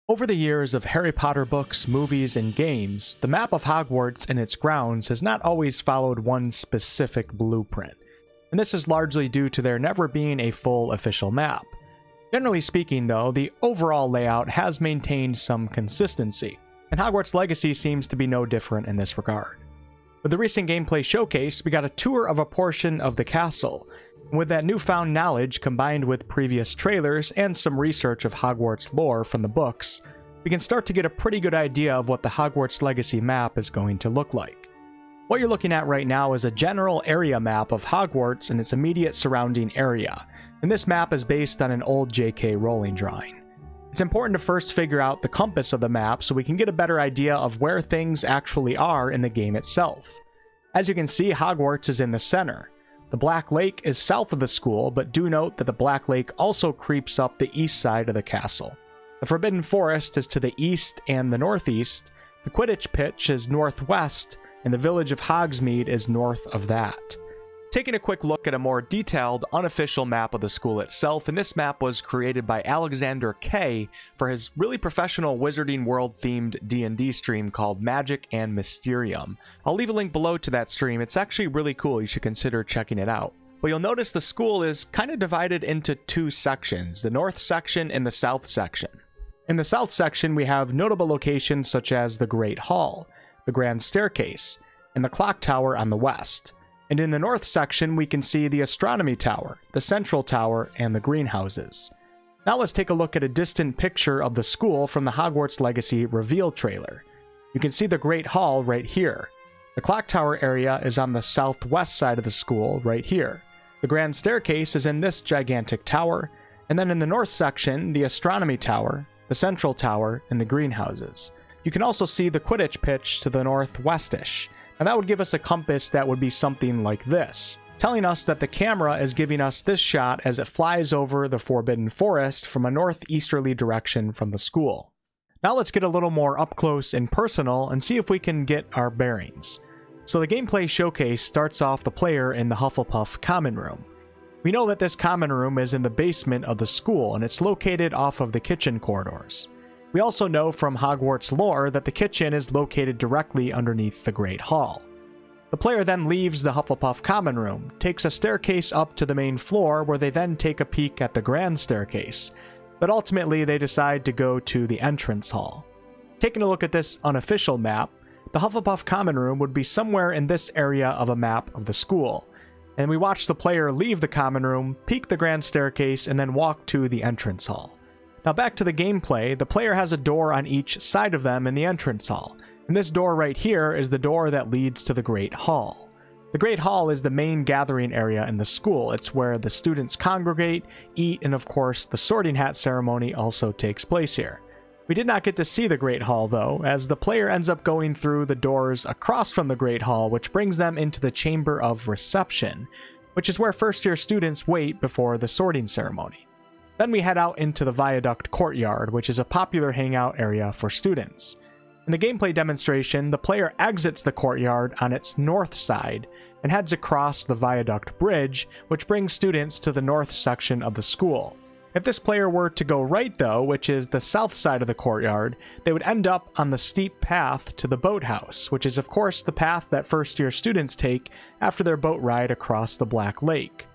Over the years of Harry Potter books, movies, and games, the map of Hogwarts and its grounds has not always followed one specific blueprint, and this is largely due to there never being a full official map. Generally speaking, though, the overall layout has maintained some consistency, and Hogwarts Legacy seems to be no different in this regard. With the recent gameplay showcase, we got a tour of a portion of the castle, and with that newfound knowledge combined with previous trailers and some research of Hogwarts lore from the books, we can start to get a pretty good idea of what the Hogwarts Legacy map is going to look like. What you're looking at right now is a general area map of Hogwarts and its immediate surrounding area, and this map is based on an old J.K. Rowling drawing. It's important to first figure out the compass of the map so we can get a better idea of where things actually are in the game itself. As you can see, Hogwarts is in the center. The Black Lake is south of the school, but do note that the Black Lake also creeps up the east side of the castle. The Forbidden Forest is to the east and the northeast, the Quidditch pitch is northwest, and the village of Hogsmeade is north of that. Taking a quick look at a more detailed, unofficial map of the school itself, and this map was created by Alexander K for his really professional Wizarding World-themed D&D stream called Magic and Mysterium. I'll leave a link below to that stream. It's actually really cool. You should consider checking it out. But you'll notice the school is kind of divided into two sections, the north section and the south section. In the south section, we have notable locations such as the Great Hall, the Grand Staircase, and the Clock Tower on the west. And in the north section, we can see the Astronomy Tower, the Central Tower, and the greenhouses. Now let's take a look at a distant picture of the school from the Hogwarts Legacy reveal trailer. You can see the Great Hall right here. The Clock Tower area is on the southwest side of the school right here. The Grand Staircase is in this gigantic tower, and then in the north section, the Astronomy Tower, the Central Tower, and the greenhouses. You can also see the Quidditch pitch to the northwestish. And that would give us a compass that would be something like this, telling us that the camera is giving us this shot as it flies over the Forbidden Forest from a northeasterly direction from the school. Now let's get a little more up close and personal and see if we can get our bearings. So the gameplay showcase starts off the player in the Hufflepuff common room. We know that this common room is in the basement of the school and it's located off of the kitchen corridors. We also know from Hogwarts lore that the kitchen is located directly underneath the Great Hall. The player then leaves the Hufflepuff common room, takes a staircase up to the main floor where they then take a peek at the Grand Staircase, but ultimately they decide to go to the entrance hall. Taking a look at this unofficial map, the Hufflepuff common room would be somewhere in this area of a map of the school, and we watch the player leave the common room, peek the Grand Staircase, and then walk to the entrance hall. Now back to the gameplay, the player has a door on each side of them in the entrance hall, and this door right here is the door that leads to the Great Hall. The Great Hall is the main gathering area in the school. It's where the students congregate, eat, and of course the sorting hat ceremony also takes place here. We did not get to see the Great Hall though, as the player ends up going through the doors across from the Great Hall, which brings them into the Chamber of Reception, which is where first-year students wait before the sorting ceremony. Then we head out into the Viaduct Courtyard, which is a popular hangout area for students. In the gameplay demonstration, the player exits the courtyard on its north side and heads across the Viaduct Bridge, which brings students to the north section of the school. If this player were to go right though, which is the south side of the courtyard, they would end up on the steep path to the boathouse, which is of course the path that first-year students take after their boat ride across the Black Lake.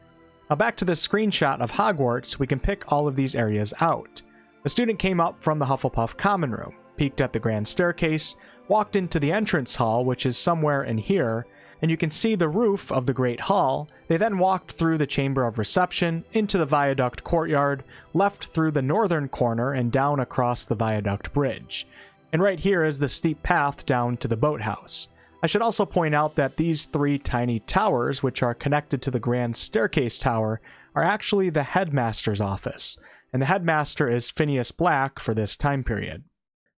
Now back to this screenshot of Hogwarts, we can pick all of these areas out. The student came up from the Hufflepuff common room, peeked at the Grand Staircase, walked into the entrance hall, which is somewhere in here, and you can see the roof of the Great Hall. They then walked through the Chamber of Reception, into the Viaduct Courtyard, left through the northern corner and down across the Viaduct Bridge. And right here is the steep path down to the boathouse. I should also point out that these three tiny towers, which are connected to the Grand Staircase Tower, are actually the headmaster's office, and the headmaster is Phineas Black for this time period.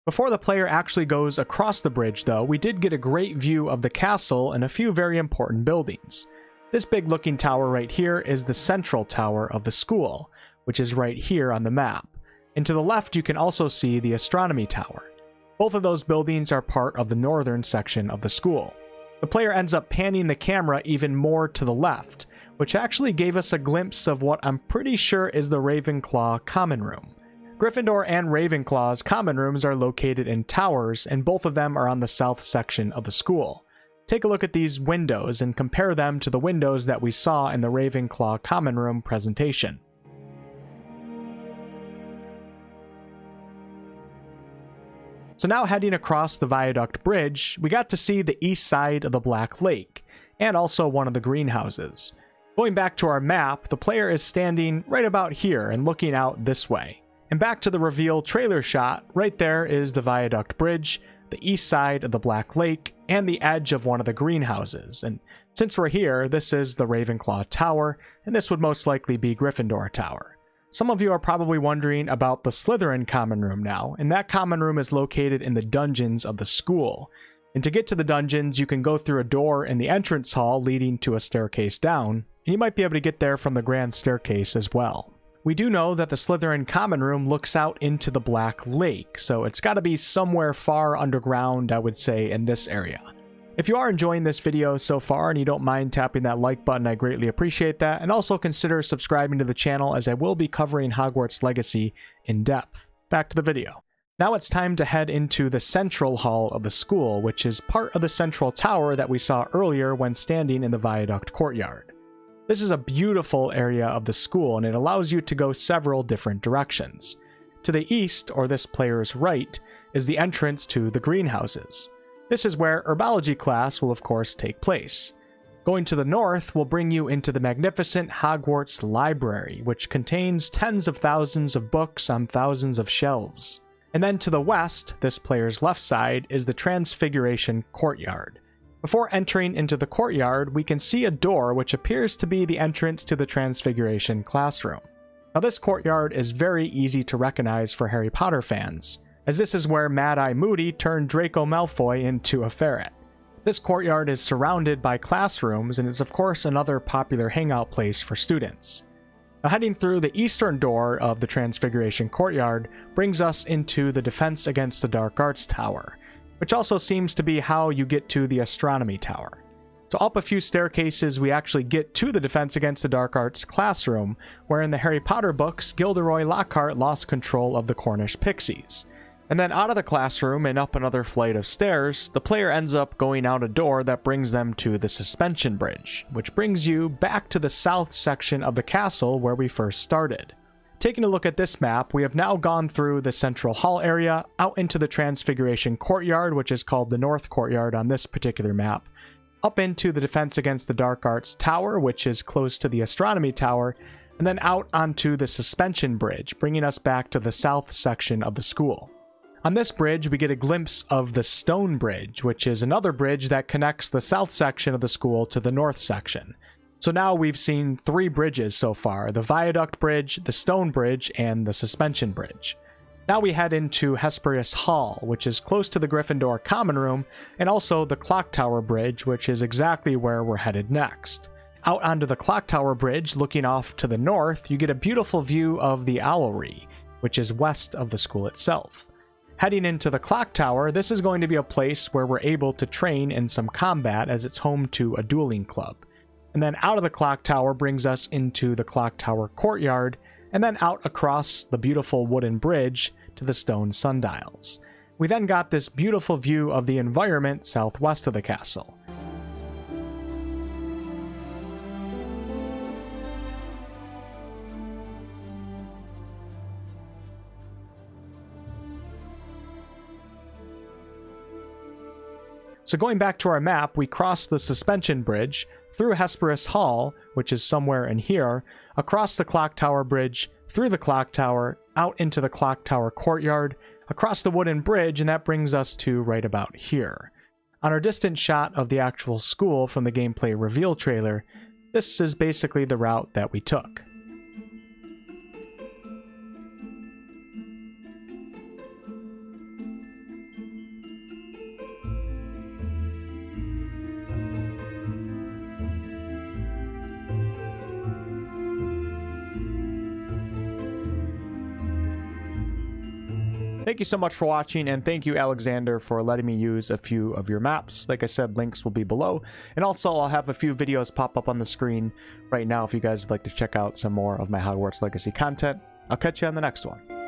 Before the player actually goes across the bridge though, we did get a great view of the castle and a few very important buildings. This big looking tower right here is the Central Tower of the school, which is right here on the map. And to the left you can also see the Astronomy Tower. Both of those buildings are part of the northern section of the school. The player ends up panning the camera even more to the left, which actually gave us a glimpse of what I'm pretty sure is the Ravenclaw common room. Gryffindor and Ravenclaw's common rooms are located in towers, and both of them are on the south section of the school. Take a look at these windows and compare them to the windows that we saw in the Ravenclaw common room presentation. So now heading across the Viaduct Bridge, we got to see the east side of the Black Lake, and also one of the greenhouses. Going back to our map, the player is standing right about here and looking out this way. And back to the reveal trailer shot, right there is the Viaduct Bridge, the east side of the Black Lake, and the edge of one of the greenhouses. And since we're here, this is the Ravenclaw Tower, and this would most likely be Gryffindor Tower. Some of you are probably wondering about the Slytherin common room now, and that common room is located in the dungeons of the school. And to get to the dungeons, you can go through a door in the entrance hall leading to a staircase down, and you might be able to get there from the grand staircase as well. We do know that the Slytherin common room looks out into the Black Lake, so it's got to be somewhere far underground, I would say, in this area. If you are enjoying this video so far and you don't mind tapping that like button, I greatly appreciate that, and also consider subscribing to the channel as I will be covering Hogwarts Legacy in depth. Back to the video. Now it's time to head into the central hall of the school, which is part of the central tower that we saw earlier when standing in the Viaduct courtyard. This is a beautiful area of the school, and it allows you to go several different directions. To the east, or this player's right, is the entrance to the greenhouses. This is where herbology class will of course take place. Going to the north will bring you into the magnificent Hogwarts library, which contains tens of thousands of books on thousands of shelves. And then to the west, this player's left side, is the Transfiguration courtyard. Before entering into the courtyard, we can see a door which appears to be the entrance to the Transfiguration classroom. Now this courtyard is very easy to recognize for Harry Potter fans, as this is where Mad-Eye Moody turned Draco Malfoy into a ferret. This courtyard is surrounded by classrooms and is of course another popular hangout place for students. Now heading through the eastern door of the Transfiguration courtyard brings us into the Defense Against the Dark Arts Tower, which also seems to be how you get to the Astronomy Tower. So up a few staircases we actually get to the Defense Against the Dark Arts classroom, where in the Harry Potter books, Gilderoy Lockhart lost control of the Cornish Pixies. And then out of the classroom and up another flight of stairs, the player ends up going out a door that brings them to the Suspension Bridge, which brings you back to the south section of the castle where we first started. Taking a look at this map, we have now gone through the central hall area, out into the Transfiguration courtyard, which is called the North Courtyard on this particular map, up into the Defense Against the Dark Arts Tower, which is close to the Astronomy Tower, and then out onto the Suspension Bridge, bringing us back to the south section of the school. On this bridge, we get a glimpse of the Stone Bridge, which is another bridge that connects the south section of the school to the north section. So now we've seen 3 bridges so far: the Viaduct Bridge, the Stone Bridge, and the Suspension Bridge. Now we head into Hesperus Hall, which is close to the Gryffindor Common Room, and also the Clock Tower Bridge, which is exactly where we're headed next. Out onto the Clock Tower Bridge, looking off to the north, you get a beautiful view of the Owlry, which is west of the school itself. Heading into the Clock Tower, this is going to be a place where we're able to train in some combat, as it's home to a dueling club. And then out of the Clock Tower brings us into the Clock Tower courtyard, and then out across the beautiful wooden bridge to the stone sundials. We then got this beautiful view of the environment southwest of the castle. So going back to our map, we cross the Suspension Bridge, through Hesperus Hall, which is somewhere in here, across the Clock Tower Bridge, through the Clock Tower, out into the Clock Tower courtyard, across the wooden bridge, and that brings us to right about here. On our distant shot of the actual school from the gameplay reveal trailer, this is basically the route that we took. Thank you so much for watching, and thank you, Alexander, for letting me use a few of your maps. Like I said, links will be below, and also I'll have a few videos pop up on the screen right now if you guys would like to check out some more of my Hogwarts Legacy content. I'll catch you on the next one.